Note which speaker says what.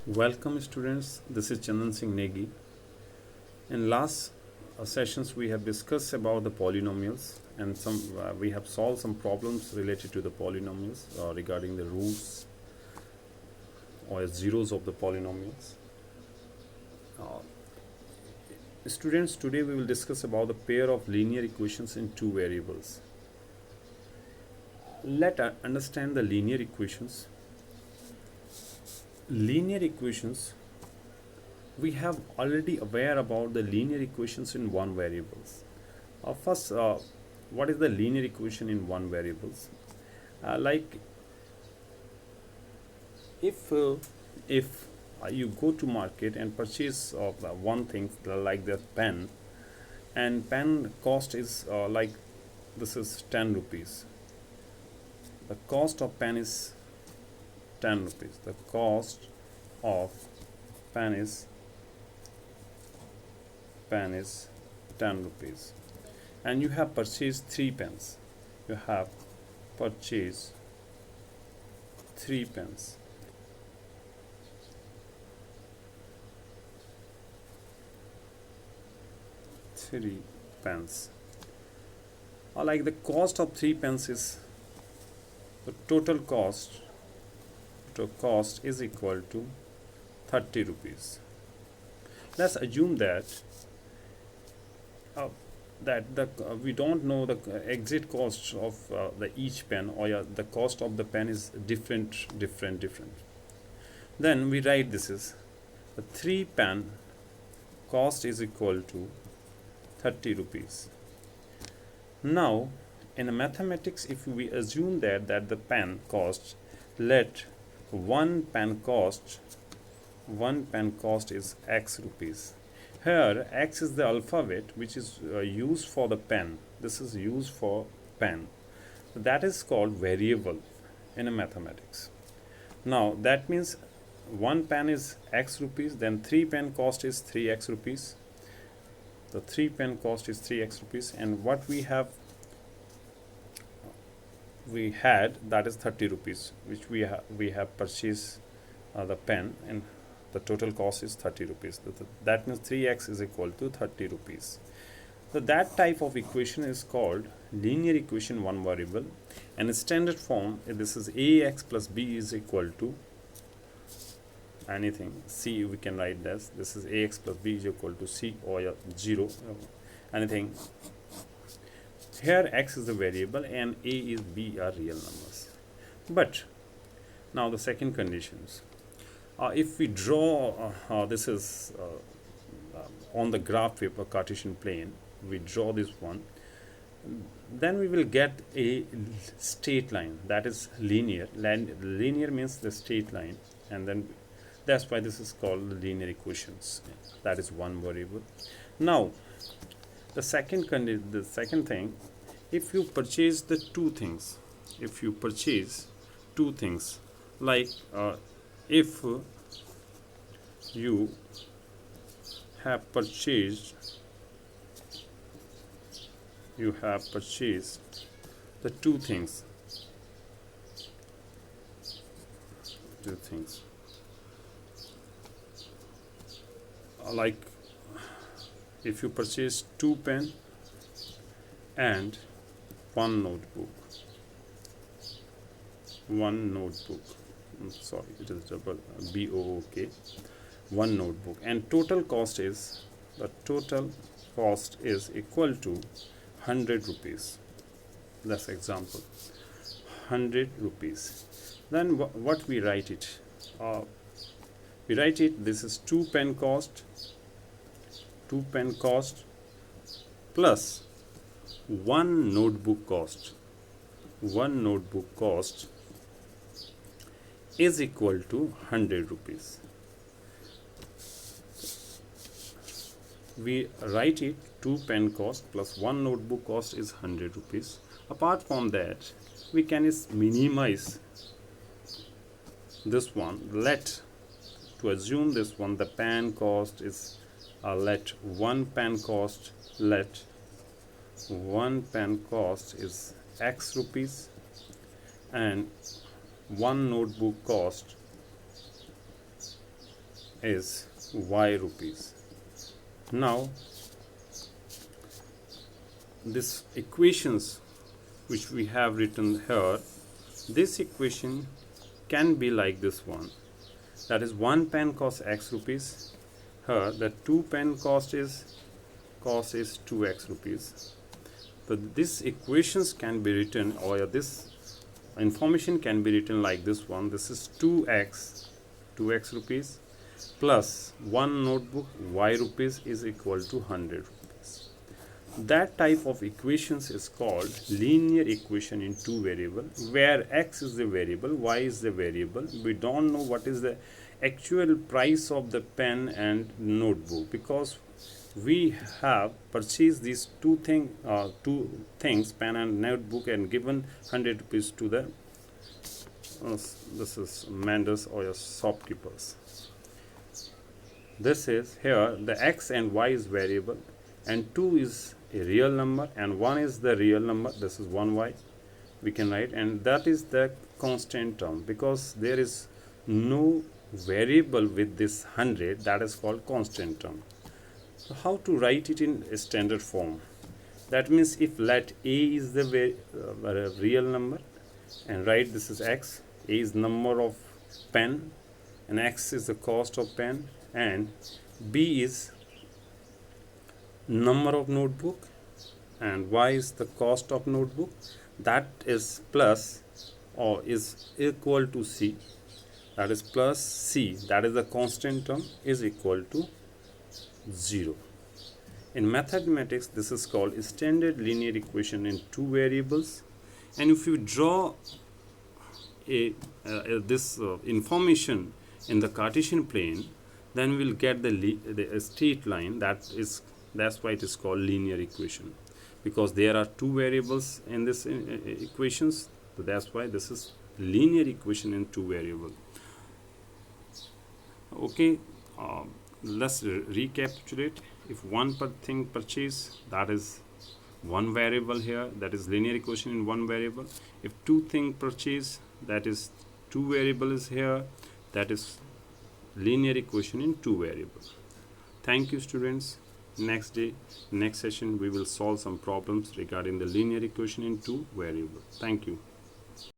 Speaker 1: Welcome students, this is Chandan Singh Negi. In last sessions we have discussed about the polynomials and we have solved some problems related to the polynomials regarding the roots or zeros of the polynomials. Students, today we will discuss about the pair of linear equations in two variables. Let us understand the linear equations. Linear equations, we have already aware about the linear equations in one variables. First, what is the linear equation in one variables? Like if you go to market and purchase one thing like the pen, and pen cost is like this is 10 rupees. The cost of pen is 10 rupees. The cost of pen is 10 rupees, and you have purchased 3 pens. You have purchased 3 pens. Like the cost of 3 pens is the total cost is equal to 30 rupees. Let's assume that we don't know the exit cost of the each pen, or the cost of the pen is different. Then we write this is the 3 pen cost is equal to 30 rupees. Now in mathematics, if we assume that the pen cost, let one pen cost is x rupees. Here x is the alphabet which is used for the pen. This is used for pen. That is called variable in mathematics. Now that means one pen is x rupees, then 3 pen cost is 3x rupees. The 3 pen cost is 3x rupees, and what we had that is 30 rupees, which we have purchased the pen, and the total cost is 30 rupees. That means 3x is equal to 30 rupees. So that type of equation is called linear equation one variable, and in standard form this is ax plus b is equal to anything. C, we can write this is ax plus b is equal to c or 0, anything. Here x is the variable and a is b are real numbers. But now the second conditions. If we draw this is on the graph paper Cartesian plane, we draw this one, then we will get a straight line that is linear. Linear means the straight line, and then that's why this is called linear equations. That is one variable. Now the second thing, if you purchase the two things, like if you have purchased the two things, like if you purchase 2 pen and one notebook, sorry, it is double BOOK, one notebook, and total cost is equal to 100 rupees. That's example, 100 rupees. Then what we write it? This is 2 pen cost plus one notebook cost is equal to 100 rupees. We write it 2 pen cost plus one notebook cost is 100 rupees. Apart from that, we can minimize this one. To assume this one, the pen cost is one pen cost is x rupees, and one notebook cost is y rupees. Now this equations which we have written here, this equation can be like this one, that is 1 pen costs x rupees. Here the 2 pen cost is 2x rupees. So these equations can be written, or this information can be written like this one. This is 2x rupees plus 1 notebook y rupees is equal to 100 rupees. That type of equations is called linear equation in two variable, where x is the variable, y is the variable. We don't know what is the actual price of the pen and notebook, because we have purchased these two things, pen and notebook, and given 100 rupees to the this is vendors or your shopkeepers. This is here the x and y is variable, and 2 is a real number and 1 is the real number. This is 1y we can write, and that is the constant term, because there is no variable with this 100, that is called constant term. So how to write it in a standard form? That means if let a is the real number, and write this is x, a is number of pen, and x is the cost of pen, and b is number of notebook, and y is the cost of notebook, that is plus or is equal to c, that is plus c, that is the constant term, is equal to 0. In mathematics this is called standard linear equation in two variables. And if you draw this information in the Cartesian plane, then we will get the straight line. That's why it is called linear equation, because there are two variables in this equations. So that's why this is linear equation in two variable. Okay, let's recapitulate. If one thing purchase, that is one variable here, that is linear equation in one variable. If two thing purchase, that is two variables here, that is linear equation in two variables. Thank you, students. Next session we will solve some problems regarding the linear equation in two variables. Thank you.